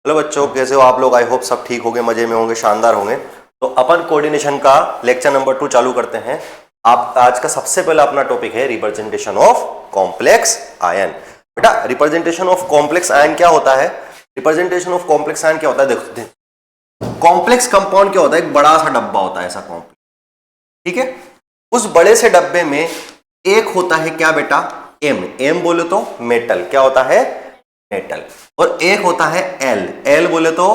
Hello बच्चों, कैसे हो आप लोग? आई होप सब ठीक होंगे, मजे में होंगे, शानदार होंगे। तो अपन कोऑर्डिनेशन का लेक्चर नंबर 2 चालू करते हैं। आप आज का सबसे पहला अपना टॉपिक है रिप्रेजेंटेशन ऑफ कॉम्प्लेक्स आयन। बेटा, रिप्रेजेंटेशन ऑफ कॉम्प्लेक्स आयन क्या होता है? रिप्रेजेंटेशन ऑफ कॉम्प्लेक्स आयन क्या होता है? देखो, कॉम्प्लेक्स कंपाउंड क्या होता है? एक बड़ा सा डब्बा होता है, ऐसा कॉम्प्लेक्स, ठीक है। उस बड़े से डब्बे में एक होता है क्या बेटा? एम। एम बोले तो मेटल, क्या होता है? मेटल। और एक होता है एल। एल बोले तो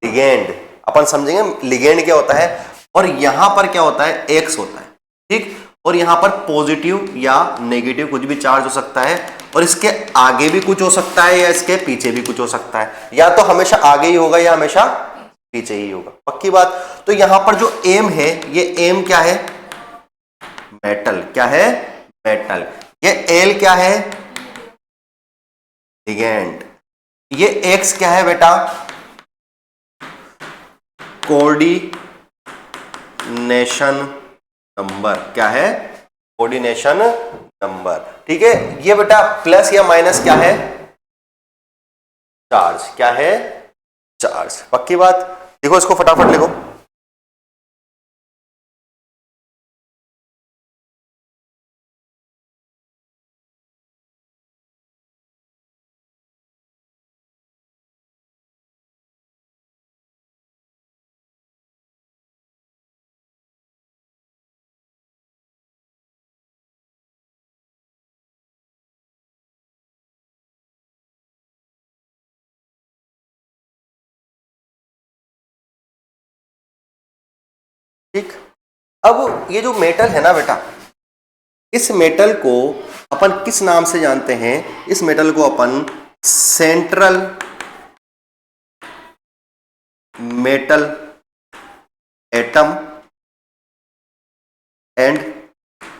लिगेंड, अपन समझेंगे लिगेंड क्या होता है। और यहां पर क्या होता है? एक्स होता है, ठीक। और यहां पर पॉजिटिव या नेगेटिव कुछ भी चार्ज हो सकता है, और इसके आगे भी कुछ हो सकता है या इसके पीछे भी कुछ हो सकता है, या तो हमेशा आगे ही होगा या हमेशा पीछे ही होगा, पक्की बात। तो यहां पर जो एम है, ये एम क्या है? मेटल। क्या है? मेटल। ये एल क्या है? लिगेंड। ये एक्स क्या है बेटा? Coordination number. क्या है? कोऑर्डिनेशन नंबर, ठीक है। ये बेटा प्लस या माइनस क्या है? चार्ज। क्या है? चार्ज, पक्की बात। देखो इसको फटाफट लिखो। ठीक। अब ये जो मेटल है ना बेटा, इस मेटल को अपन किस नाम से जानते हैं? इस मेटल को अपन central metal atom and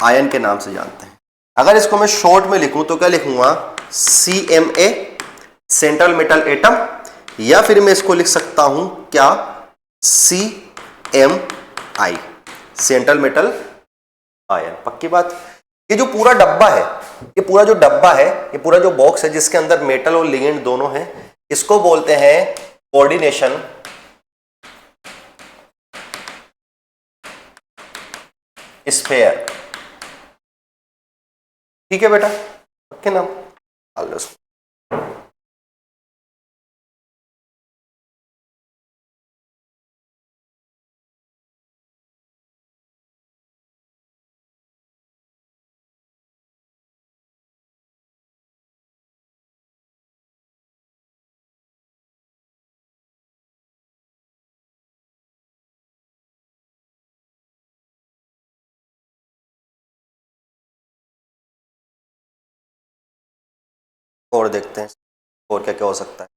ion के नाम से जानते हैं। अगर इसको मैं शॉर्ट में लिखूं तो क्या लिखूंगा? CMA, सेंट्रल मेटल एटम, या फिर मैं इसको लिख सकता हूं क्या? CMI, सेंट्रल मेटल आयन, पक्की बात। ये जो पूरा डब्बा है, ये पूरा जो डब्बा है, ये पूरा जो बॉक्स है जिसके अंदर मेटल और लिगेंड दोनों है, इसको बोलते हैं कोऑर्डिनेशन स्फेयर, ठीक है बेटा। पक्के नाम डाल दो इसको। और देखते हैं और क्या क्या हो सकता है।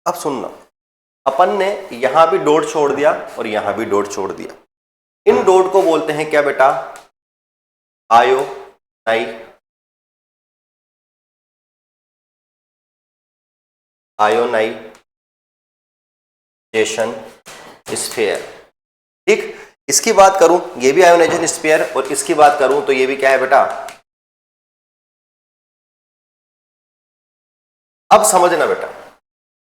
अब सुनना, अपन ने यहां भी डॉट छोड़ दिया और यहां भी डॉट छोड़ दिया। इन डॉट को बोलते हैं क्या बेटा? आयोनाइजेशन स्फीयर, ठीक। इसकी बात करूं, ये भी आयोनाइजेशन स्फीयर, और इसकी बात करूं तो ये भी क्या है बेटा? अब समझना बेटा,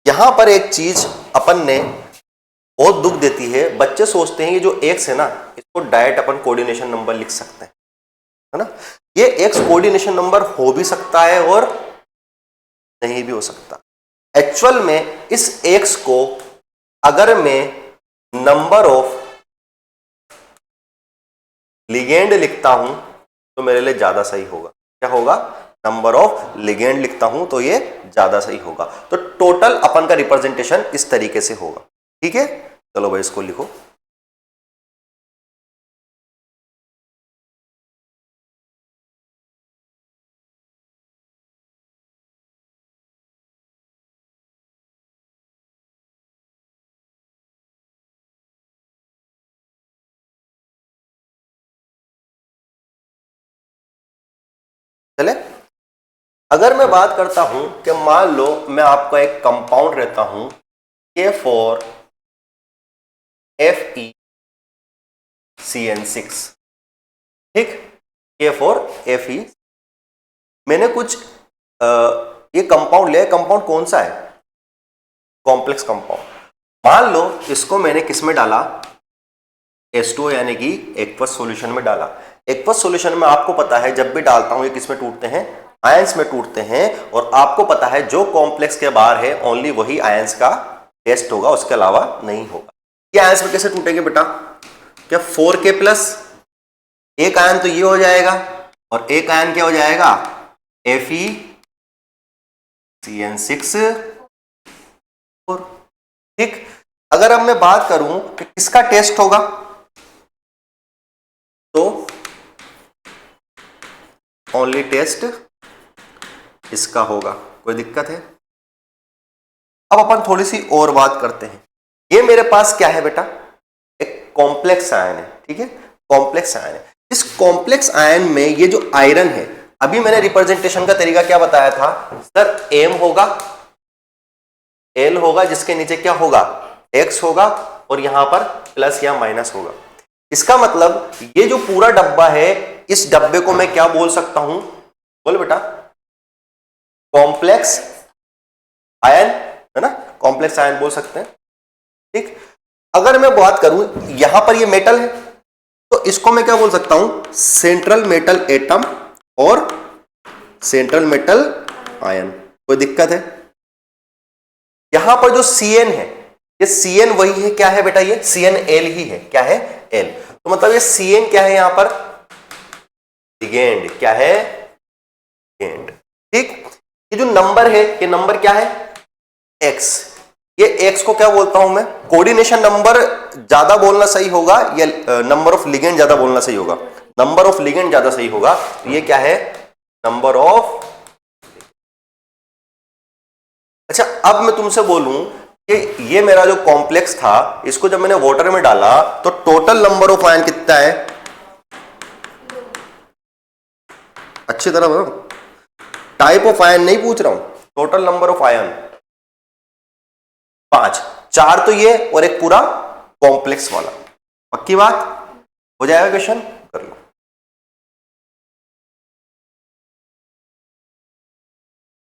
यहां पर एक चीज अपन ने बहुत दुख देती है। बच्चे सोचते हैं ये जो एक्स है ना, इसको डायरेक्ट अपन कोऑर्डिनेशन नंबर लिख सकते हैं, है ना। ये एक्स कोऑर्डिनेशन नंबर हो भी सकता है और नहीं भी हो सकता। एक्चुअल में इस एक्स को अगर मैं नंबर ऑफ लिगेंड लिखता हूं तो मेरे लिए ज्यादा सही होगा। क्या होगा? नंबर ऑफ लिगेंड लिखता हूं तो ये ज्यादा सही होगा। तो टोटल अपन का रिप्रेजेंटेशन इस तरीके से होगा, ठीक है। चलो भाई इसको लिखो। चले, अगर मैं बात करता हूं कि मान लो मैं आपका एक कंपाउंड रहता हूं K4FeCN6, ठीक। K4Fe, मैंने कुछ ये कंपाउंड ले, कंपाउंड कौन सा है? Complex compound. मान लो इसको मैंने किस में डाला, H2O यानी कि एक्वस सॉल्यूशन में डाला। एक्वस सॉल्यूशन में आपको पता है जब भी डालता हूं ये किस में टूटते हैं, आयंस में टूटते हैं, और आपको पता है जो कॉम्प्लेक्स के बाहर है ओनली वही आयंस का टेस्ट होगा, उसके अलावा नहीं होगा। ये आयंस में कैसे टूटेंगे बेटा? क्या 4K प्लस एक आयन तो ये हो जाएगा और एक आयन क्या हो जाएगा, FeCN6। ठीक, अगर अब मैं बात करूं कि किसका टेस्ट होगा, तो ओनली टेस्ट इसका होगा। कोई दिक्कत है? अब अपन थोड़ी सी और बात करते हैं। ये मेरे पास क्या है बेटा, एक कॉम्प्लेक्स आयन है, ठीक है, कॉम्प्लेक्स आयन है। इस कॉम्प्लेक्स आयन में ये जो आयरन है, अभी मैंने रिप्रेजेंटेशन का तरीका क्या बताया था सर, M होगा, L होगा, जिसके नीचे क्या होगा, X होगा, और यहां पर प्लस या माइनस होगा। इसका मतलब ये जो पूरा डब्बा है, इस डब्बे को मैं क्या बोल सकता हूं, बोल बेटा, कॉम्प्लेक्स आयन, है ना, कॉम्प्लेक्स आयन बोल सकते हैं। ठीक, अगर मैं बात करूं यहां पर ये मेटल है, तो इसको मैं क्या बोल सकता हूं, सेंट्रल मेटल एटम और सेंट्रल मेटल आयन। कोई दिक्कत है? यहां पर जो Cn है, ये Cn वही है, क्या है बेटा, ये CnL ही है, क्या है, L। तो मतलब ये Cn क्या है यहां पर, लिगेंड, क्या है, लिगेंड। ठीक, ये जो नंबर है, ये नंबर क्या है, X। ये X को क्या बोलता हूं मैं, कोऑर्डिनेशन नंबर ज्यादा बोलना सही होगा या नंबर ऑफ लिगेंड ज्यादा बोलना सही होगा? नंबर ऑफ लिगेंड ज्यादा सही होगा। तो ये क्या है, नंबर ऑफ। अच्छा, अब मैं तुमसे बोलूं कि ये मेरा जो कॉम्प्लेक्स था, इसको जब मैंने वाटर में डाला तो टोटल नंबर ऑफ आयन कितना है, अच्छी तरह बताओ, टाइप ऑफ आयन नहीं पूछ रहा हूं, टोटल नंबर ऑफ आयन 5, 4 तो ये और एक पूरा कॉम्प्लेक्स वाला। पक्की बात, हो जाएगा क्वेश्चन, कर लो।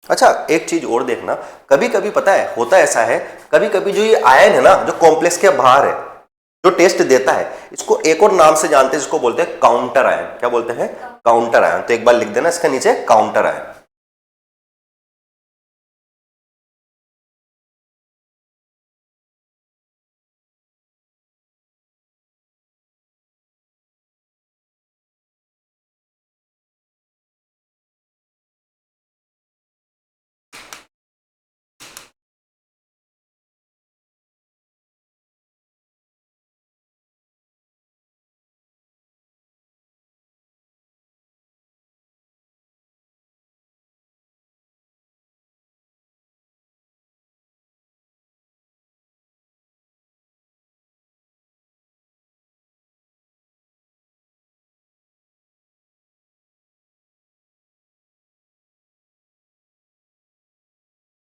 अच्छा, एक चीज और देखना, कभी कभी पता है होता ऐसा है, कभी कभी जो ये आयन है ना, जो कॉम्प्लेक्स के बाहर है, जो टेस्ट देता है, इसको एक और नाम से जानते हैं, जिसको बोलते हैं काउंटर आयन। क्या बोलते हैं, काउंटर आयन। तो एक बार लिख देना इसके नीचे, काउंटर आयन।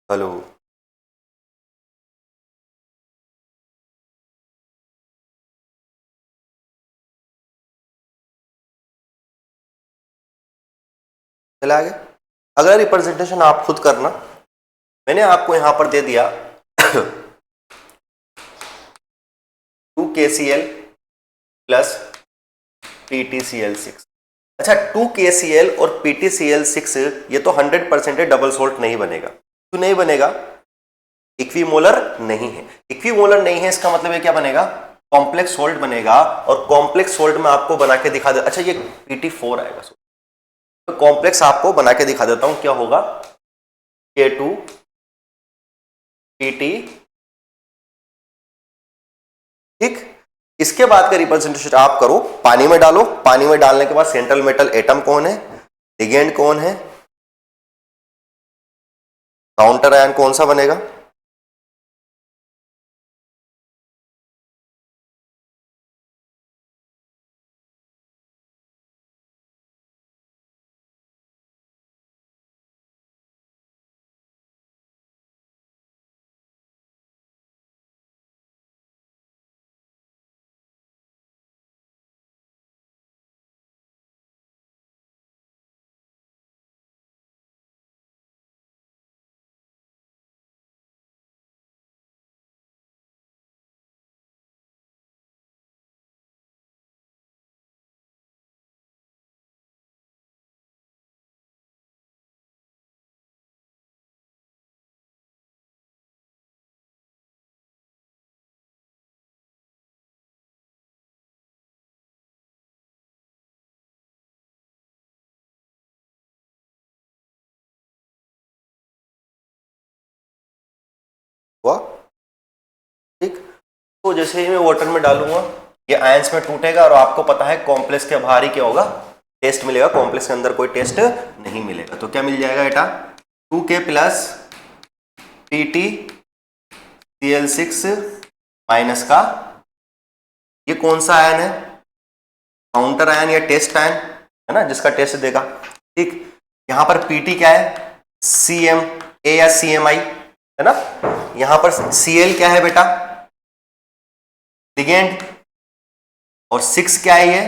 हेलो, चला आगे। अगला रिप्रेजेंटेशन आप खुद करना, मैंने आपको यहां पर दे दिया 2KCl प्लस PtCl6। अच्छा, 2KCl और PtCl6 ये तो 100% डबल सोल्ट नहीं बनेगा। क्यों नहीं बनेगा, इक्विमोलर नहीं है। इक्विमोलर नहीं है, इसका मतलब ये क्या बनेगा, कॉम्प्लेक्स सोल्ट बनेगा। और कॉम्प्लेक्स सोल्ट में आपको बना के दिखा दे, अच्छा ये Pt4 आएगा, तो कॉम्प्लेक्स आपको बना के दिखा देता हूं, क्या होगा, K2Pt। ठीक, इसके बाद का रिप्रेजेंटेशन आप करो, पानी में डालो, पानी में डालने के बाद सेंट्रल मेटल एटम कौन है, लिगेंड कौन है, काउंटर आयन कौन सा बनेगा। तो जैसे ही मैं वाटर में डालूंगा ये आयंस में टूटेगा और आपको पता है कॉम्प्लेक्स के बाहर ही क्या होगा, टेस्ट मिलेगा, कॉम्प्लेक्स के अंदर कोई टेस्ट नहीं मिलेगा। तो क्या मिल जाएगा बेटा, 2K प्लस PtCl6 माइनस का, ये कौन सा आयन है, काउंटर आयन या टेस्ट आयन है ना, जिसका टेस्ट देगा। ठीक, यहां पर Pt क्या है, CmA या CMI है ना, यहां पर Cl क्या है बेटा, लिगेंड, और 6 क्या है, ये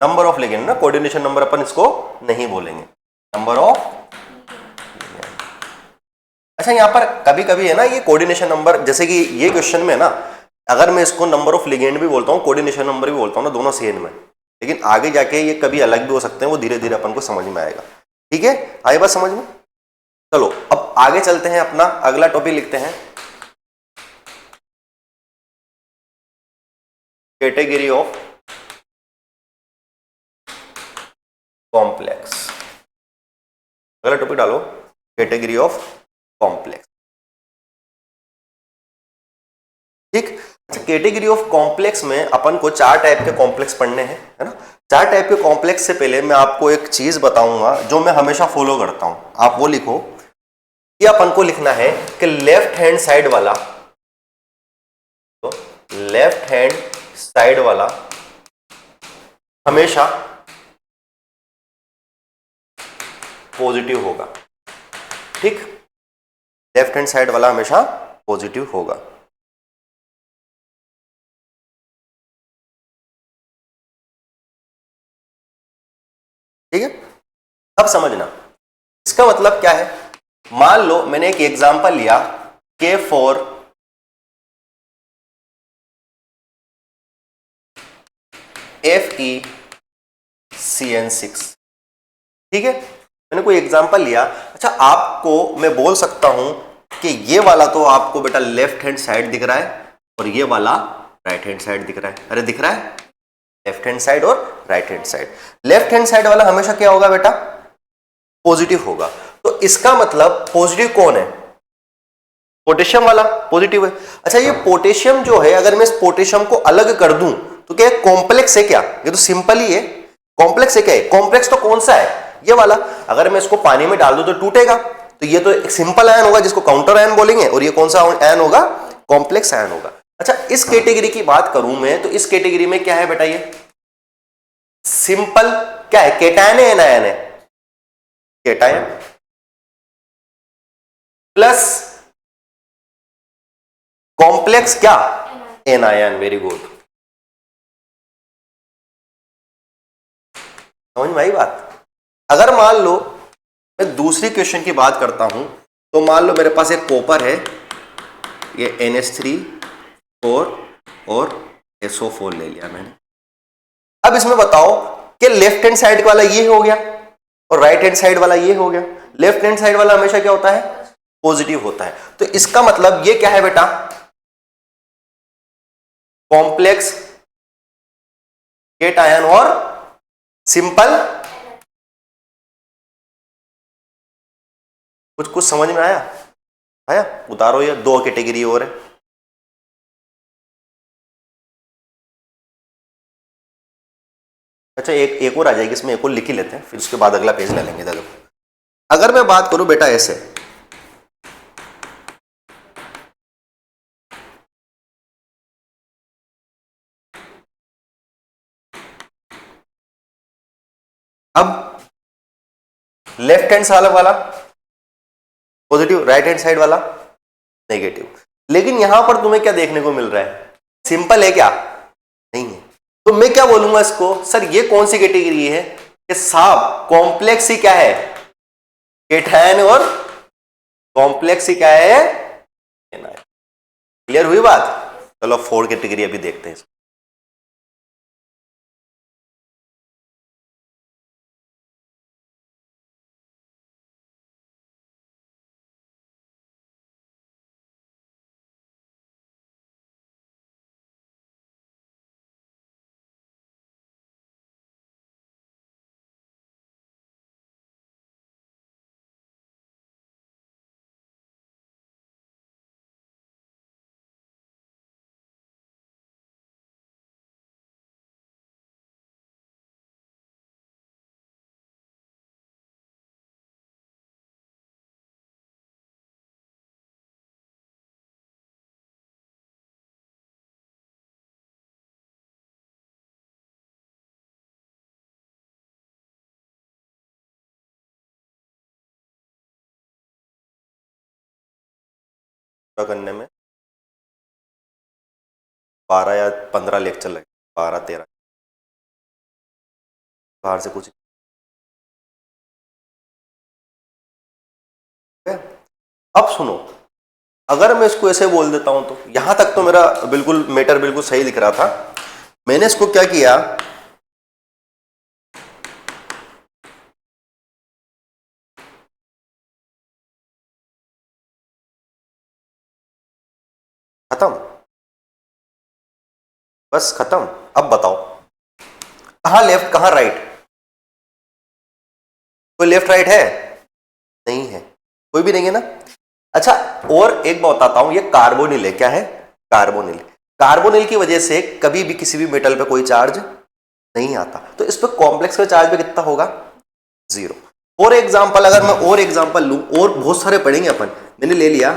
नंबर ऑफ लिगेंड ना, कोऑर्डिनेशन नंबर अपन इसको नहीं बोलेंगे, नंबर ऑफ। अच्छा यहां पर कभी कभी है ना ये कोऑर्डिनेशन नंबर, जैसे कि ये क्वेश्चन में है ना, अगर मैं इसको नंबर ऑफ लिगेंड भी बोलता हूं, कोऑर्डिनेशन नंबर भी बोलता हूं ना, दोनों सेम में, लेकिन आगे जाके ये कभी अलग भी हो सकते हैं, वो धीरे धीरे अपन को समझ में आएगा। ठीक है, आई बात समझ में। चलो अब आगे चलते हैं, अपना अगला टॉपिक लिखते हैं, कैटेगरी ऑफ कॉम्प्लेक्स। अगला टॉपिक डालो, कैटेगरी ऑफ कॉम्प्लेक्स। ठीक, अच्छा कैटेगरी ऑफ कॉम्प्लेक्स में अपन को 4 टाइप के कॉम्प्लेक्स पढ़ने हैं, है ना। 4 टाइप के कॉम्प्लेक्स से पहले मैं आपको एक चीज बताऊंगा जो मैं हमेशा फॉलो करता हूं, आप वो लिखो कि अपन को लिखना है कि लेफ्ट हैंड साइड वाला, तो लेफ्ट हैंड साइड वाला हमेशा पॉजिटिव होगा। ठीक, लेफ्ट हैंड साइड वाला हमेशा पॉजिटिव होगा। ठीक है, अब समझना इसका मतलब क्या है। मान लो मैंने एक एग्जांपल लिया K4 FeCN6। ठीक है, मैंने कोई एग्जांपल लिया। अच्छा आपको मैं बोल सकता हूं कि ये वाला तो आपको बेटा लेफ्ट हैंड साइड दिख रहा है और ये वाला राइट हैंड साइड दिख रहा है। अरे दिख रहा है, लेफ्ट हैंड साइड और right hand side. Left hand side वाला हमेशा क्या होगा बेटा, पॉजिटिव होगा। तो इसका मतलब पॉजिटिव कौन है, पोटेशियम वाला पॉजिटिव है। अच्छा ये पोटेशियम जो है, अगर मैं इस पोटेशियम को अलग कर दूं तो क्या कॉम्प्लेक्स है क्या, ये तो सिंपल ही है। कॉम्प्लेक्स है क्या है, कॉम्प्लेक्स तो कौन सा है, ये वाला। अगर मैं इसको पानी में डाल दूं तो टूटेगा, तो ये तो एक सिंपल आयन होगा जिसको काउंटर आयन बोलेंगे, और ये कौन सा आयन होगा, कॉम्प्लेक्स आयन होगा। अच्छा इस कैटेगरी की बात करूं मैं, तो इस कैटेगरी में क्या है बेटा, ये सिंपल क्या है, केटायन है एनायन है, केटायन प्लस कॉम्प्लेक्स क्या, एनायन। वेरी गुड, समझ में आई बात। अगर मान लो मैं दूसरी क्वेश्चन की बात करता हूं, तो मान लो मेरे पास एक कॉपर है, ये NH3 4 और SO4 ले लिया मैंने। अब इसमें बताओ कि लेफ्ट हैंड साइड वाला ये हो गया और राइट हैंड साइड वाला ये हो गया। लेफ्ट हैंड साइड वाला हमेशा क्या होता है, पॉजिटिव होता है। तो इसका मतलब ये क्या है बेटा, कॉम्प्लेक्स केटायन और सिंपल। कुछ कुछ समझ में आया, आया, उतारो, ये 2 कैटेगरी और है। अच्छा एक और आ जाएगी इसमें, एक और लिख ही लेते हैं, फिर उसके बाद अगला पेज ले लेंगे। देखो अगर मैं बात करूं बेटा ऐसे, अब लेफ्ट हैंड साइड वाला पॉजिटिव, राइट हैंड साइड वाला नेगेटिव, लेकिन यहां पर तुम्हें क्या देखने को मिल रहा है, सिंपल है क्या, नहीं है। तो मैं क्या बोलूंगा इसको, सर ये कौन सी कैटेगरी है, कि साहब कॉम्प्लेक्स ही क्या है, केटायन, और कॉम्प्लेक्स ही क्या है, क्लियर हुई बात। चलो 4 कैटेगरी अभी देखते हैं। पूरा करने में 12 या 15 लेक्चर लगे, 12-13 बाहर से कुछ। अब सुनो, अगर मैं इसको ऐसे बोल देता हूं तो यहां तक तो मेरा बिल्कुल मैटर बिल्कुल सही दिख रहा था। मैंने इसको क्या किया, खत्म, बस खत्म। अब बताओ कहां लेफ्ट कहां राइट? कोई लेफ्ट राइट है? नहीं है, कोई भी नहीं है ना। अच्छा, और एक बात बताता हूं, ये कार्बोनिल है। क्या है? कार्बोनिल। कार्बोनिल की वजह से कभी भी किसी भी मेटल पे कोई चार्ज नहीं आता, तो इस पे कॉम्प्लेक्स का चार्ज भी कितना होगा? 0। और एग्जांपल, अगर मैं और एग्जांपल लूं, और बहुत सारे पढ़ेंगे अपन। मैंने ले लिया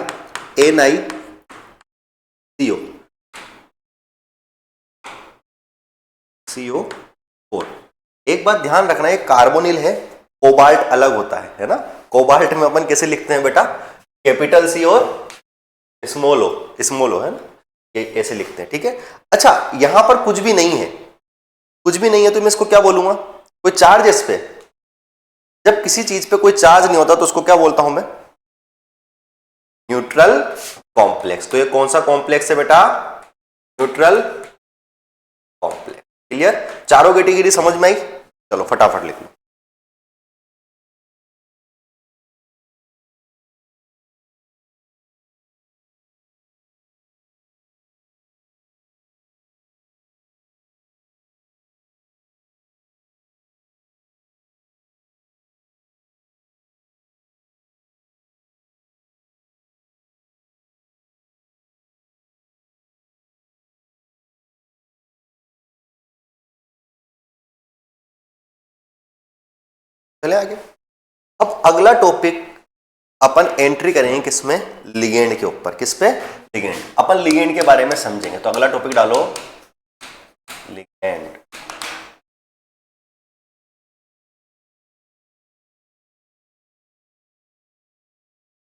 NiCO, CO4। एक बात ध्यान रखना, ये कार्बोनिल है, कोबाल्ट अलग होता है ना। कोबाल्ट में अपन कैसे लिखते हैं बेटा? कैपिटल C और स्मॉल ओ है ना, ये ऐसे लिखते हैं, ठीक है। अच्छा, यहां पर कुछ भी नहीं है, कुछ भी नहीं है, तो मैं इसको क्या बोलूंगा? कोई चार्ज है इस पे? जब किसी चीज पे कोई चार्ज नहीं होता तो उसको क्या बोलता हूं मैं? Neutral complex. तो ये कौन सा कॉम्प्लेक्स है बेटा? Neutral complex. क्लियर? चारों कैटेगरी समझ में आई? चलो फटाफट लिख लो। चले आगे। अब अगला टॉपिक अपन एंट्री करेंगे किसमें? लिगेंड के ऊपर। किस पे? लिगेंड। अपन लिगेंड के बारे में समझेंगे, तो अगला टॉपिक डालो लिगेंड।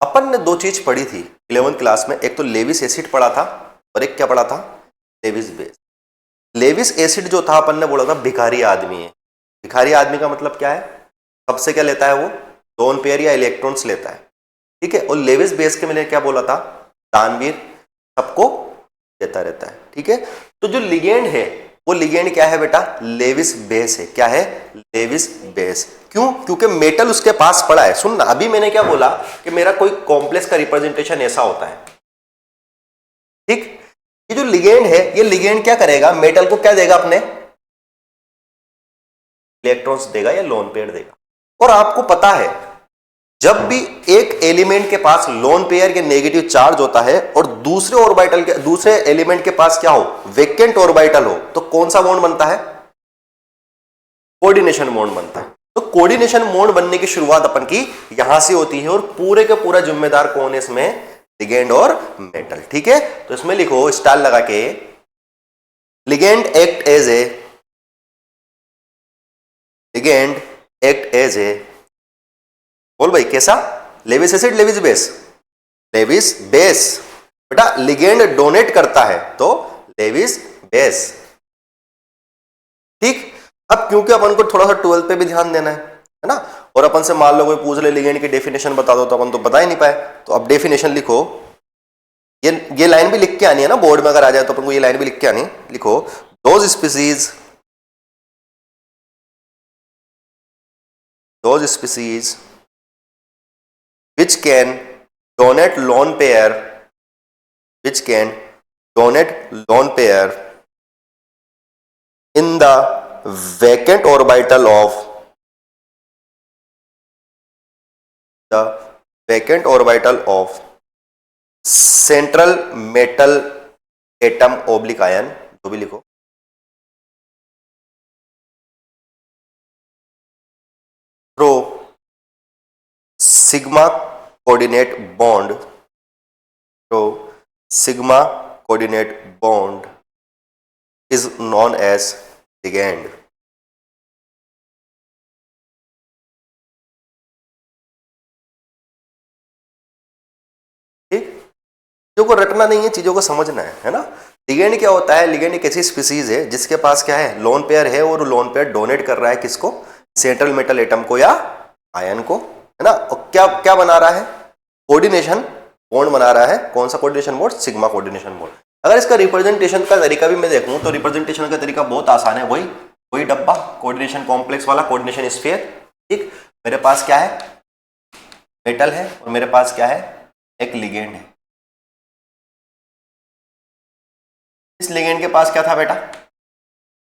अपन ने दो चीज पढ़ी थी 11th क्लास में, एक तो लेविस एसिड पढ़ा था और एक क्या पढ़ा था? Levi's base. लेविस एसिड जो था, अपन ने बोला था भिखारी आदमी है। भिखारी आदमी का मतलब क्या है? सबसे क्या लेता है वो? लोन पेयर या इलेक्ट्रॉन्स लेता है, ठीक है। और लेविस बेस के मैंने क्या बोला था? दानवीर, सबको देता रहता है, ठीक है। तो जो लिगेंड है, वो लिगेंड क्या है बेटा? लेविस बेस है। क्या है? Lewis base. क्यों? क्योंकि मेटल उसके पास पड़ा है। सुन ना, अभी मैंने क्या बोला कि मेरा कोई कॉम्प्लेक्स का रिप्रेजेंटेशन ऐसा होता है, ठीक। ये जो लिगेंड है, ये लिगेंड क्या करेगा? मेटल को क्या देगा? अपने इलेक्ट्रॉन्स देगा या लोन पेयर देगा। और आपको पता है, जब भी एक एलिमेंट के पास लोन पेयर के नेगेटिव चार्ज होता है और दूसरे ऑर्बिटल के, दूसरे एलिमेंट के पास क्या हो? वेकेंट ऑर्बिटल हो, तो कौन सा बॉन्ड बनता है? कोऑर्डिनेशन बॉन्ड बनता है। तो कोऑर्डिनेशन बॉन्ड बनने की शुरुआत अपन की यहां से होती है, और पूरे का पूरा जिम्मेदार कौन है इसमें? लिगेंड और मेटल, ठीक है। तो इसमें लिखो स्टार लगा के, ligand act as a, ligand act as a, बोल भाई कैसा? Lewis acid, Lewis base? Lewis base. बेटा लिगेंड डोनेट करता है तो लेविस बेस, ठीक। अब क्योंकि अपन को थोड़ा सा 12 पे भी ध्यान देना है ना, और अपन से मान लो कोई पूछ ले लिगेंड की डेफिनेशन बता दो, तो अपन तो बता ही नहीं पाए। तो अब डेफिनेशन लिखो, ये लाइन भी लिख के आनी है ना, बोर्ड में अगर आ जाए तो अपन को ये लाइन भी लिख के आनी। लिखो, those species, those species which can donate lone pair, which can donate lone pair in the vacant orbital of the vacant orbital of central metal atom oblique ion, जो भी लिखो, through sigma coordinate bond, through sigma coordinate bond is known as ligand, ठीक। चीजों को रटना नहीं है, चीजों को समझना है ना। लिगेंड क्या होता है? लिगेंड एक ऐसी स्पीसीज है जिसके पास क्या है, लोन पेयर है, और लोन पेयर डोनेट कर रहा है किसको? सेंट्रल मेटल एटम को या आयन को, है ना। और क्या क्या बना रहा है? कोऑर्डिनेशन बॉन्ड बना रहा है। कौन सा coordination bond? Sigma coordination bond. अगर इसका रिप्रेजेंटेशन का तरीका भी मैं देखूं तो रिप्रेजेंटेशन का तरीका बहुत आसान है, वही वही डब्बा, कोऑर्डिनेशन कॉम्प्लेक्स वाला, कोऑर्डिनेशन स्फीयर। ठीक, मेरे पास क्या है? मेटल है, और मेरे पास क्या है? एक लिगेंड है। इस लिगेंड के पास क्या था बेटा?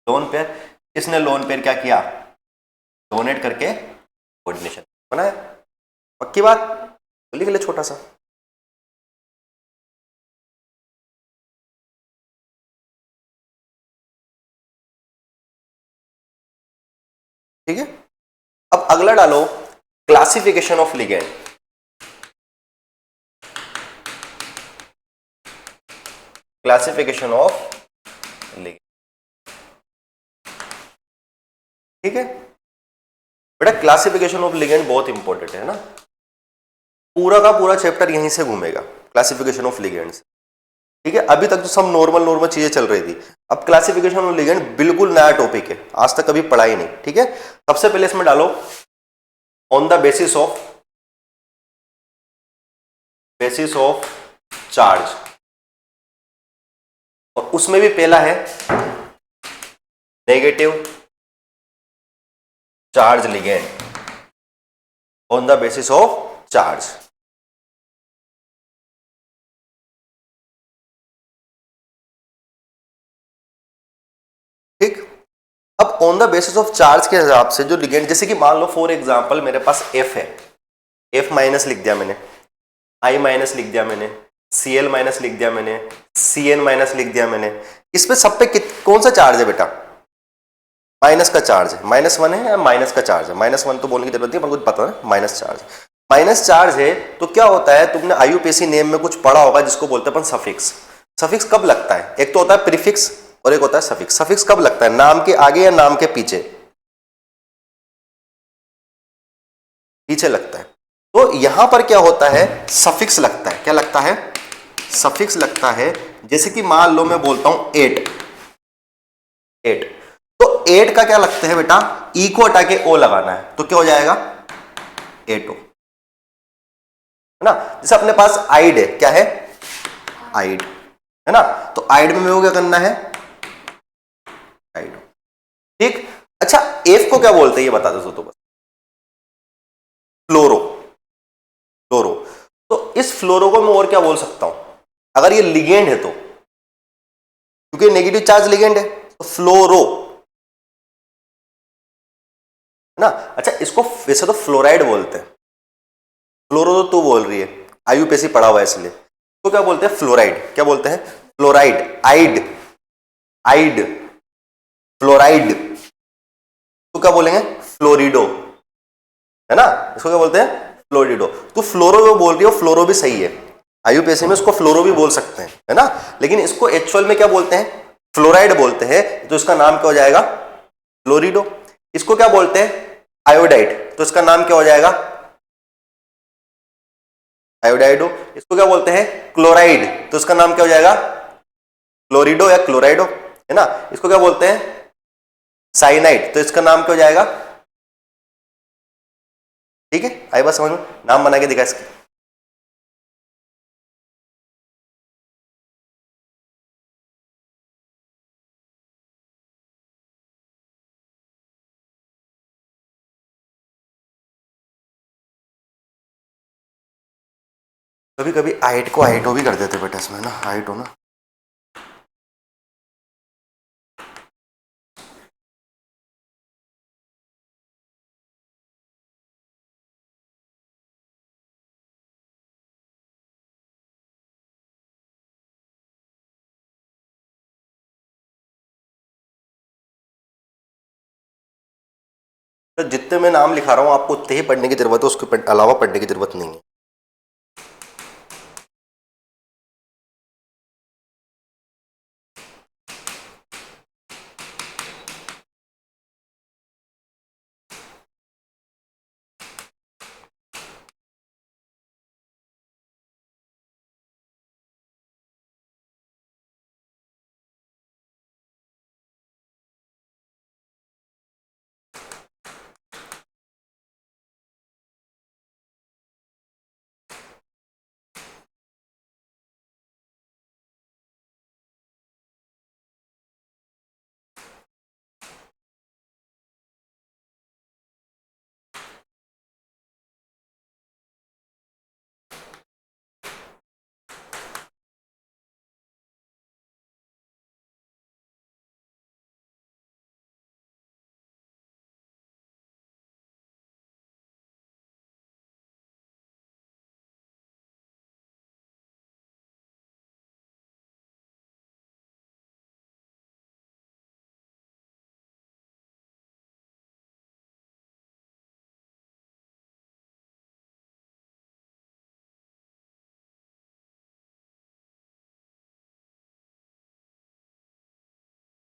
Lone pair. इसने लोन पेयर क्या किया? डोनेट करके कोऑर्डिनेशन बनाया। पक्की बात? तो लिख ले छोटा सा। ठीक है, अब अगला डालो, classification of ligand. Classification of ligand. ठीक है बेटा, क्लासिफिकेशन ऑफ लिगेंड बहुत इंपॉर्टेंट है ना। पूरा का पूरा चैप्टर यहीं से घूमेगा, क्लासिफिकेशन ऑफ लिगेंड्स। ठीक है, अभी तक तो सब नॉर्मल नॉर्मल चीजें चल रही थी, अब क्लासिफिकेशन ऑफ लिगेंड बिल्कुल नया टॉपिक है, आज तक कभी पढ़ा ही नहीं। ठीक है, सबसे पहले इसमें डालो on the basis of charge, और उसमें भी पहला है negative charge ligand on the basis of charge. ठीक, अब on the basis of charge के हिसाब से जो लिगेंड, जैसे कि मान लो फॉर एग्जांपल मेरे पास F है, F माइनस लिख दिया मैंने, I माइनस लिख दिया मैंने, Cl माइनस लिख दिया मैंने, Cn माइनस लिख दिया मैंने। इस पे सब पे कौन सा चार्ज है बेटा? माइनस का चार्ज है। -1 है या माइनस का चार्ज है? -1 तो बोलने की जरूरत नहीं, पर कुछ पता है, माइनस चार्ज। माइनस चार्ज है तो क्या होता है, तुमने आईयूपीएसी नेम में कुछ पढ़ा होगा जिसको बोलते हैं अपन सफिक्स। सफिक्स कब लगता है? एक तो होता है प्रीफिक्स और एक होता है सफिक्स। सफिक्स कब लगता है? नाम के आगे या नाम के पीछे? पीछे लगता है। तो यहां पर क्या होता है, सफिक्स लगता है। क्या लगता है? सफिक्स लगता है। जैसे कि मान लो मैं बोलता हूं 8, 8, तो 8 का क्या लगता है बेटा? ई को हटा के ओ लगाना है, तो क्या हो जाएगा? 8O, है ना। जैसे अपने पास आइड है, क्या है? आइड, है ना। तो आइड में मेरे को क्या करना है? आइड। ठीक, अच्छा एफ को क्या बोलते हैं ये बता दो तो बस। फ्लोरो, फ्लोरो। तो इस फ्लोरो को मैं और क्या बोल सकता हूं अगर ये लिगेंड है तो? क्योंकि नेगेटिव चार्ज लिगेंड है, तो फ्लोरो, है ना। अच्छा इसको वैसे तो फ्लोराइड बोलते हैं, फ्लोरो तो तू बोल रही है, आईयूपीएसी पढ़ा हुआ है इसलिए। तो क्या बोलते हैं? फ्लोराइड। क्या बोलते हैं? फ्लोराइड, आइड, आइड, फ्लोराइड। तो क्या बोलेंगे? फ्लोरिडो, है ना। इसको क्या बोलते हैं? फ्लोरिडो। तो फ्लोरो जो बोल रही हो, फ्लोरो भी सही है, आईयूपीएसी में इसको फ्लोरो भी बोल सकते हैं, है ना। लेकिन इसको एक्चुअल में क्या बोलते हैं? फ्लोराइड बोलते हैं, तो इसका नाम क्या हो जाएगा? फ्लोरिडो। इसको क्या बोलते हैं? आयोडाइड, तो इसका नाम क्या हो जाएगा? आयोडाइडो। इसको क्या बोलते हैं? क्लोराइड, तो इसका नाम क्या हो जाएगा? क्लोरिडो या क्लोराइडो, है ना। इसको क्या बोलते हैं? साइनाइड, तो इसका नाम क्या हो जाएगा? ठीक है, आई बात समझ में? नाम बना के दिखा इसके। कभी कभी आइट को आइटो भी कर देते बेटा इसमें ना, आइटो ना। तो जितने मैं नाम लिखा रहा हूँ आपको उतने ही पढ़ने की जरूरत है, उसके अलावा पढ़ने की जरूरत नहीं है।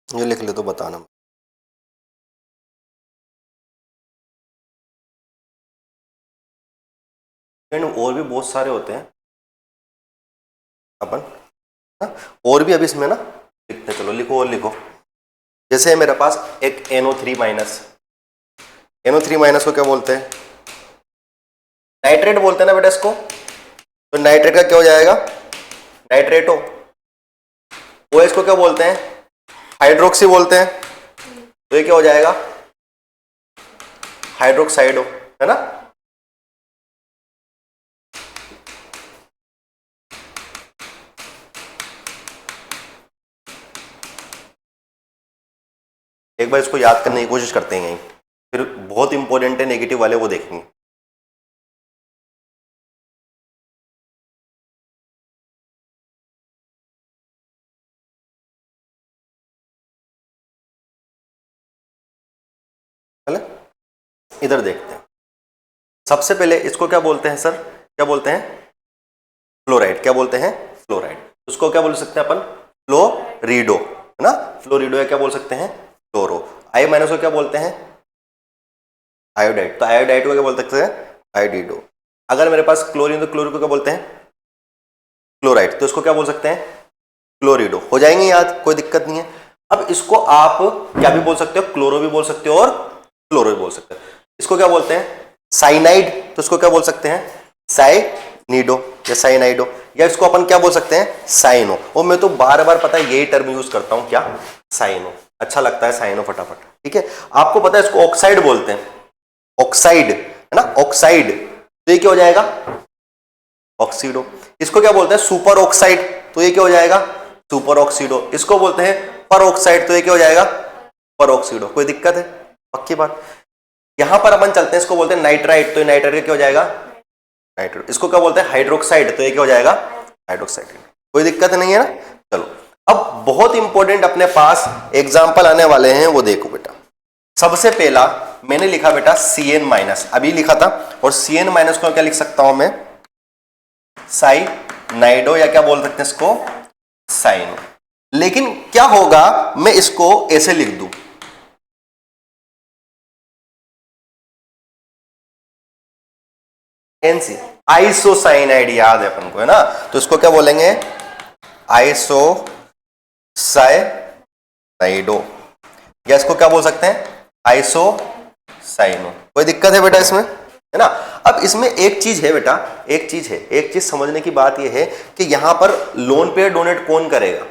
ये लिख ले तो बताना। और भी बहुत सारे होते हैं अपन, हाँ? और भी अभी इसमें ना लिखते हैं, चलो लिखो और लिखो। जैसे मेरे पास एक NO3 माइनस, NO3 माइनस को क्या बोलते हैं? नाइट्रेट बोलते हैं ना बेटा इसको। तो नाइट्रेट का क्या हो जाएगा? नाइट्रेटो। OH को क्या बोलते हैं? हाइड्रोक्सी बोलते हैं। तो ये क्या हो जाएगा? हाइड्रोक्साइडो, है ना। एक बार इसको याद करने की कोशिश करते हैं, फिर बहुत इंपॉर्टेंट है नेगेटिव वाले, वो देखेंगे। चले इधर देखते हैं। सबसे पहले इसको क्या बोलते हैं सर? क्या बोलते हैं? फ्लोराइड। क्या बोलते हैं? फ्लोराइड। उसको क्या बोल सकते हैं अपन? फ्लोरिडो, है ना। फ्लोरिडो, या क्या बोल सकते हैं? फ्लोरो। आई माइनस को क्या बोलते हैं? आयोडाइड। तो आयोडाइड को क्या बोल सकते हैं? आयोडीडो। अगर मेरे पास क्लोरीन, तो क्लोरीन को क्या बोलते हैं? क्लोराइड। तो इसको क्या बोल सकते हैं? क्लोरिडो। हो जाएंगे याद, कोई दिक्कत नहीं है। अब इसको आप क्या भी बोल सकते हो? क्लोरो भी बोल सकते हो और फ्लोरो भी बोल सकते हो। इसको क्या बोलते हैं? साइनाइड। तो इसको क्या बोल सकते हैं? साइनिडो या साइनाइडो। या इसको अपन क्या बोल सकते हैं? साइनो। और मैं तो बार बार पता है यही टर्म यूज करता हूं, क्या? साइनो। अच्छा लगता है साइनो फटाफट, ठीक है। आपको पता है इसको ऑक्साइड बोलते हैं। ऑक्साइड, है ना, ऑक्साइड। तो ये क्या हो जाएगा? ऑक्सीडो। इसको क्या बोलते हैं? Super oxide. तो ये क्या हो जाएगा? Super oxido. इसको बोलते हैं पर ऑक्साइड। तो ये क्या हो जाएगा? पर ऑक्सीडो। कोई दिक्कत है? पक्की बात। यहां पर अपन चलते हैं, इसको बोलते हैं नाइट्राइट। तो ये नाइट्राइट क्या हो जाएगा? नाइट्रेट। इसको क्या बोलते हैं? हाइड्रोक्साइड। तो ये क्या हो जाएगा? हाइड्रोक्साइड। कोई दिक्कत नहीं है ना। चलो, अब बहुत इंपॉर्टेंट अपने पास एग्जाम्पल आने वाले हैं, वो देखो बेटा। सबसे पहला मैंने लिखा बेटा Cn माइनस, अभी लिखा था। और Cn माइनस को क्या लिख सकता हूं मैं? साइनाइडो, या क्या बोल सकते हैं इसको? साइनो। लेकिन क्या होगा, मैं इसको ऐसे लिख दूं, एनसी, आइसोसाइनाइड, याद है अपन को, है ना। तो इसको क्या बोलेंगे? आइसोसाइनाइडो। या इसको क्या बोल सकते हैं? आइसोसाइनो। कोई दिक्कत है बेटा इसमें? है ना। अब इसमें एक चीज है बेटा, एक चीज समझने की बात यह है कि यहां पर लोन पेयर डोनेट कौन करेगा?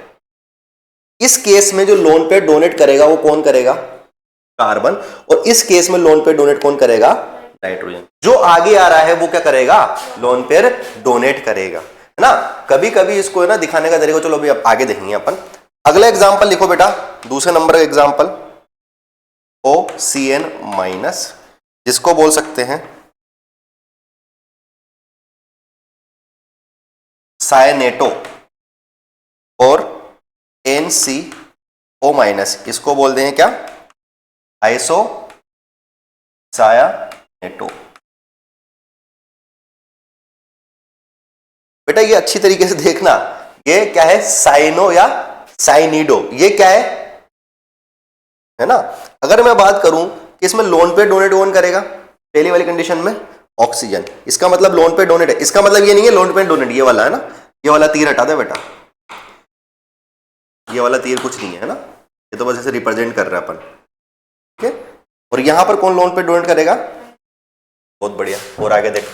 इस केस में जो लोन पेयर डोनेट करेगा वो कौन करेगा? कार्बन। और इस केस में लोन पेयर डोनेट कौन करेगा? नाइट्रोजन। जो आगे आ रहा है वो क्या करेगा? लोन पेयर डोनेट करेगा, है ना। कभी कभी इसको है ना दिखाने का तरीका, चलो अभी आगे देखेंगे अपन। अगला एग्जांपल लिखो बेटा, दूसरे नंबर का एग्जांपल OCN माइनस, जिसको बोल सकते हैं सायनेटो। और NCO माइनस, इसको बोल दें क्या? आइसो सायानेटो। बेटा ये अच्छी तरीके से देखना, ये क्या है? साइनो या साइनिडो। ये क्या है ना। अगर मैं बात करूं कि इसमें लोन पे डोनेट कौन करेगा, पहली वाली कंडीशन में ऑक्सीजन, इसका मतलब लोन पे डोनेट है। इसका मतलब ये नहीं है लोन पे डोनेट, ये वाला है ना, ये वाला तीर हटा दे बेटा, ये वाला तीर कुछ नहीं है ना, ये तो बस ऐसे रिप्रेजेंट कर रहा है अपन, ठीक है। और यहां पर कौन लोन पे डोनेट करेगा? बहुत बढ़िया। और आगे देख,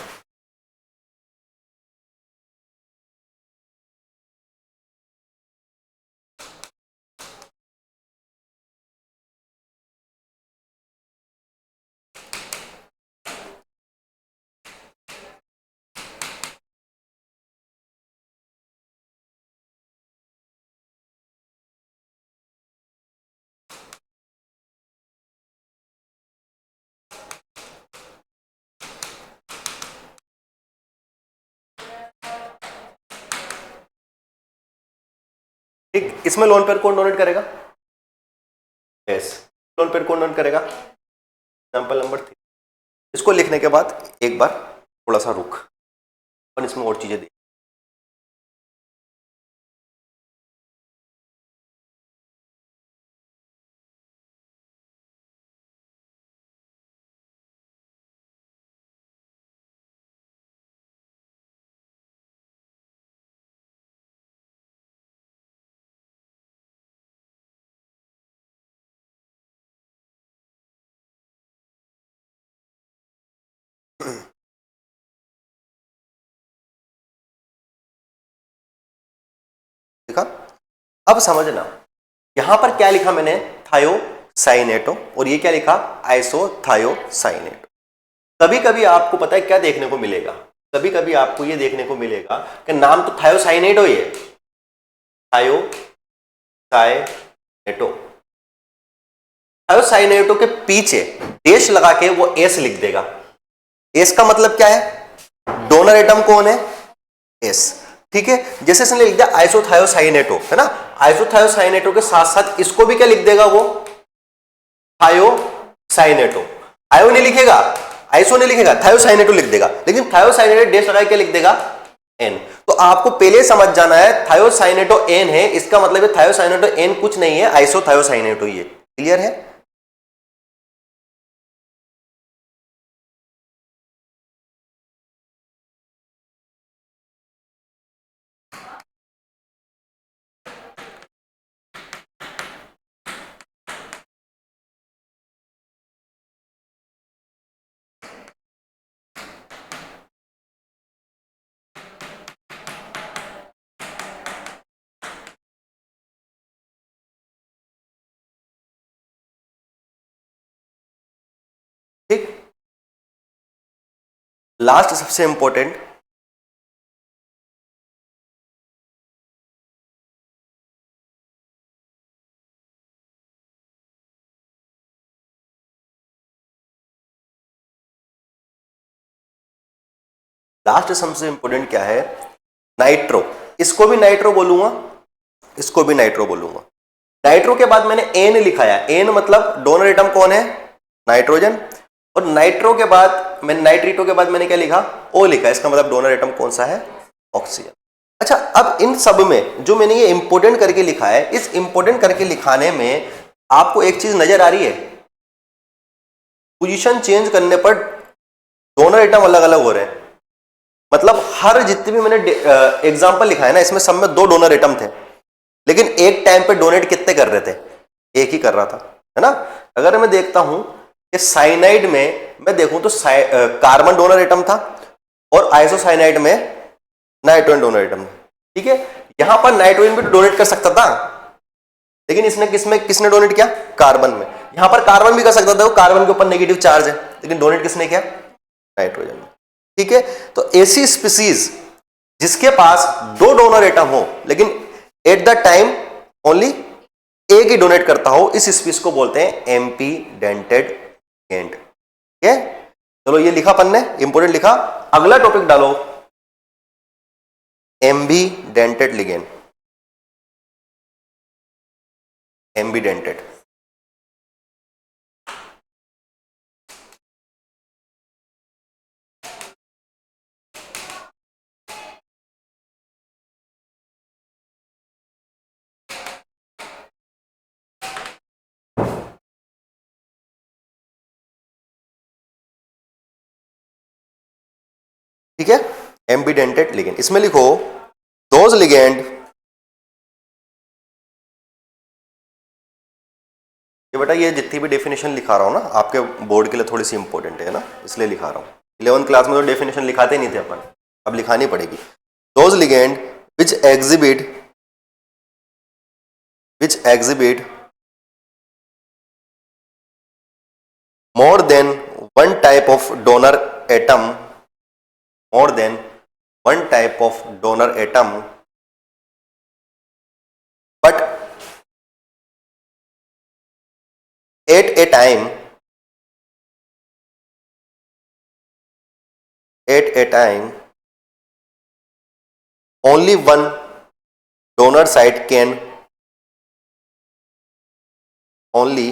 ठीक, इसमें लोन पे कौन डोनेट करेगा? यस, लोन पे कौन डोनेट करेगा? Example number 3। इसको लिखने के बाद एक बार थोड़ा सा रुक, अपन इसमें और चीजें देख। देखा। अब समझना यहां पर क्या लिखा मैंने, थायोसाइनेटो, और ये क्या लिखा, आइसोथायोसाइनेटो। कभी कभी आपको पता है क्या देखने को मिलेगा, कभी कभी आपको ये देखने को मिलेगा कि नाम तो थायोसाइनेटो ही है, थायोसाइनेटो, थायोसाइनेटो के पीछे डैश लगा के वो एस लिख देगा। एस का मतलब क्या है, डोनर एटम कौन है, एस, ठीक है। जैसे इसने लिख दिया आइसोथायोसाइनेटो, है ना, आइसोथायोसाइनेटो के साथ साथ इसको भी क्या लिख देगा वो, थायोसाइनेटो। आयो नहीं लिखेगा, आइसो नहीं लिखेगा, थायोसाइनेटो लिख देगा, लेकिन थायोसाइनेटो डैश लगा के लिख देगा एन। तो आपको पहले समझ जाना है थायोसाइनेटो एन है, इसका मतलब है थायोसाइनेटो एन कुछ नहीं है, आइसोथायोसाइनेटो ही है। क्लियर है। ठीक, लास्ट सबसे इंपॉर्टेंट, लास्ट सबसे इंपॉर्टेंट क्या है, नाइट्रो। इसको भी नाइट्रो बोलूंगा, इसको भी नाइट्रो बोलूंगा। नाइट्रो के बाद मैंने एन लिखाया, एन मतलब डोनर एटम कौन है, नाइट्रोजन, और नाइट्रो के बाद मैंने, नाइट्रीटो के बाद मैंने क्या लिखा, ओ लिखा, इसका मतलब डोनर एटम कौन सा है, ऑक्सीजन। अच्छा, अब इन सब में जो मैंने ये इंपोर्टेंट करके लिखा है, इस इंपोर्टेंट करके लिखाने में आपको एक चीज नजर आ रही है, पोजीशन चेंज करने पर डोनर एटम अलग अलग हो रहे हैं। मतलब हर जितने भी मैंने एग्जाम्पल लिखा है ना, इसमें सब में 2 डोनर एटम थे, लेकिन एक टाइम पे डोनेट कितने कर रहे थे, एक ही कर रहा था, है ना। अगर मैं देखता हूं कि साइनाइड में मैं देखूं तो कार्बन डोनर एटम था और आइसोसाइनाइड में नाइट्रोजन डोनर एटम, ठीक है। यहां पर नाइट्रोजन भी डोनेट कर सकता था, लेकिन इसने किसने डोनेट किया, कार्बन में। यहां पर कार्बन भी कर सकता था, कार्बन के ऊपर नेगेटिव चार्ज है, लेकिन डोनेट किसने किया, नाइट्रोजन में, ठीक है। तो ऐसी स्पीसीज जिसके पास 2 डोनर एटम हो लेकिन एट द टाइम ओनली एक ही डोनेट करता हो, इस स्पीस को बोलते हैं एम्पीडेंटेड लिगेंड, ठीक है। चलो ये लिखा अपन ने, इंपोर्टेंट लिखा। अगला टॉपिक डालो, एम्बीडेंटेड लिगेंड, एम्बीडेंटेड। ठीक है, एम्बीडेंटेड लिगेंड, इसमें लिखो दोज लिगेंड, ये बेटा ये जितनी भी डेफिनेशन लिखा रहा हूं ना आपके बोर्ड के लिए थोड़ी सी इंपॉर्टेंट है ना, इसलिए लिखा रहा हूं। 11th क्लास में तो डेफिनेशन लिखाते नहीं थे अपन, अब लिखानी पड़ेगी। Those ligand which exhibit more than one type of donor atom, more than one type of donor atom, but at a time, only one donor site can, only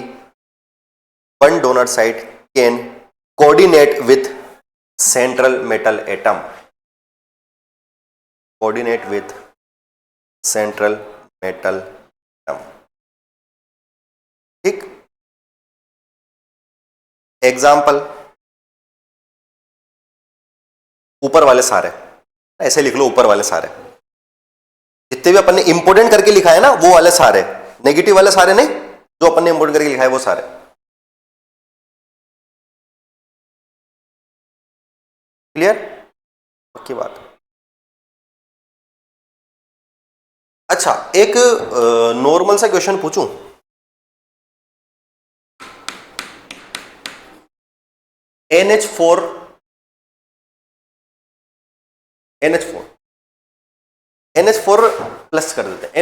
one donor site can coordinate with central metal atom, coordinate with central metal atom, ठीक। Example, ऊपर वाले सारे, ऐसे लिख लो, ऊपर वाले सारे जितने भी अपन ने इंपोर्टेंट करके लिखा है ना, वो वाले सारे, नेगेटिव वाले सारे नहीं, जो अपन ने इंपोर्टेंट करके लिखा है वो सारे। क्लियर, पक्की बात। अच्छा, एक नॉर्मल सा क्वेश्चन पूछूं। NH4 NH4 प्लस कर देते हैं।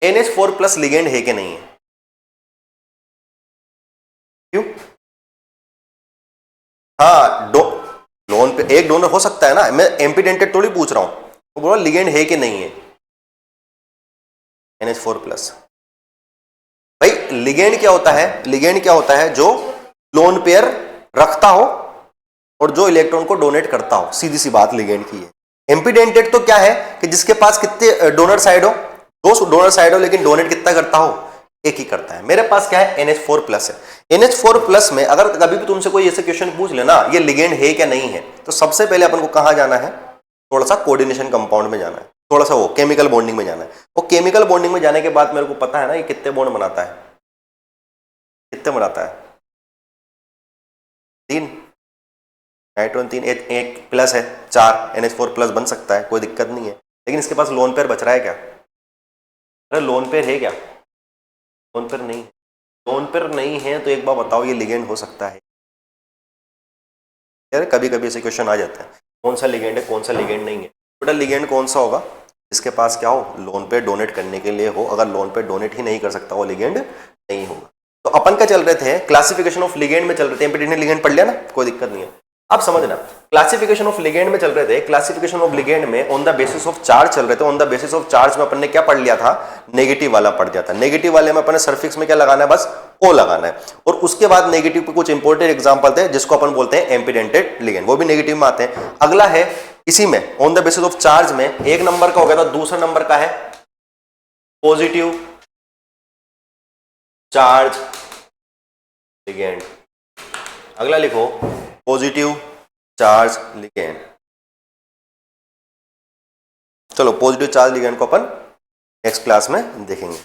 NH4 प्लस लिगेंड है कि नहीं है? क्यों? हाँ, लोन पे एक डोनर हो सकता है ना, मैं एम्पीडेंटेड थोड़ी पूछ रहा हूं, वो बोला लिगेंड है कि नहीं है। NH4 plus. भाई लिगेंड क्या होता है? लिगेंड क्या होता है? जो लोन पेयर रखता हो और जो इलेक्ट्रॉन को डोनेट करता हो, सीधी सी बात लिगेंड की है। एम्पीडेंटेड तो क्या है कि जिसके पास कितने डोनर साइड हो, दो डोनर साइड हो, लेकिन डोनेट कितना करता हो? एक ही करता है। मेरे पास क्या है? NH4 प्लस है। NH4 प्लस में अगर कभी भी तुमसे कोई ऐसे क्वेश्चन पूछ लेना ये लिगेंड है क्या नहीं है, तो सबसे पहले अपन को कहां जाना है? थोड़ा सा कोऑर्डिनेशन कंपाउंड में जाना है, थोड़ा सा वो केमिकल बॉन्डिंग में जाना है। वो केमिकल बॉन्डिंग में जाने के बाद मेरे को पता है ना ये कितने बॉन्ड बनाता है, कितने बनाता है? 3। नाइट्रोजन 3, एक प्लस है 4, NH4 प्लस बन सकता है, कोई दिक्कत नहीं है। लेकिन इसके पास लोन पेयर बच रहा है क्या? अरे लोन पेयर है क्या? लोन पेयर नहीं है। लोन पेयर नहीं है तो एक बार बताओ ये लिगेंड हो सकता है? यार कभी कभी ऐसे क्वेश्चन आ जाते हैं, कौन सा लिगेंड है, कौन सा लिगेंड नहीं है। बेटा लिगेंड कौन सा होगा? जिसके पास क्या हो? लोन पे डोनेट करने के लिए हो। अगर लोन पे डोनेट ही नहीं कर सकता वो लिगेंड नहीं होगा। तो अपन का चल रहे थे क्लासिफिकेशन ऑफ लिगेंड में चल रहे थे, एम्पीडेंटेड लिगेंड पढ़ लिया ना, कोई दिक्कत नहीं है। अब समझना, क्लासिफिकेशन ऑफ लिगेंड में चल रहे थे। क्लासिफिकेशन ऑफ लिगेंड में on the basis of charge चल रहे थे। On the basis of charge में अपन ने क्या पढ़ लिया था? नेगेटिव वाला पढ़ दिया था। नेगेटिव वाले में अपन सर्फिक्स में क्या लगाना है? बस O लगाना है। और उसके बाद नेगेटिव पे कुछ इंपॉर्टेंट एग्जांपल थे जिसको अपन बोलते हैं एम्पीडेंटेड लिगेंड, वो भी नेगेटिव में आते हैं। अगला है इसी में on the basis of charge में, एक नंबर का हो गया था, दूसरा नंबर का है पॉजिटिव चार्ज लिगेंड। अगला लिखो पॉजिटिव चार्ज लिगेंड। चलो पॉजिटिव चार्ज लिगेंड को अपन नेक्स्ट क्लास में देखेंगे।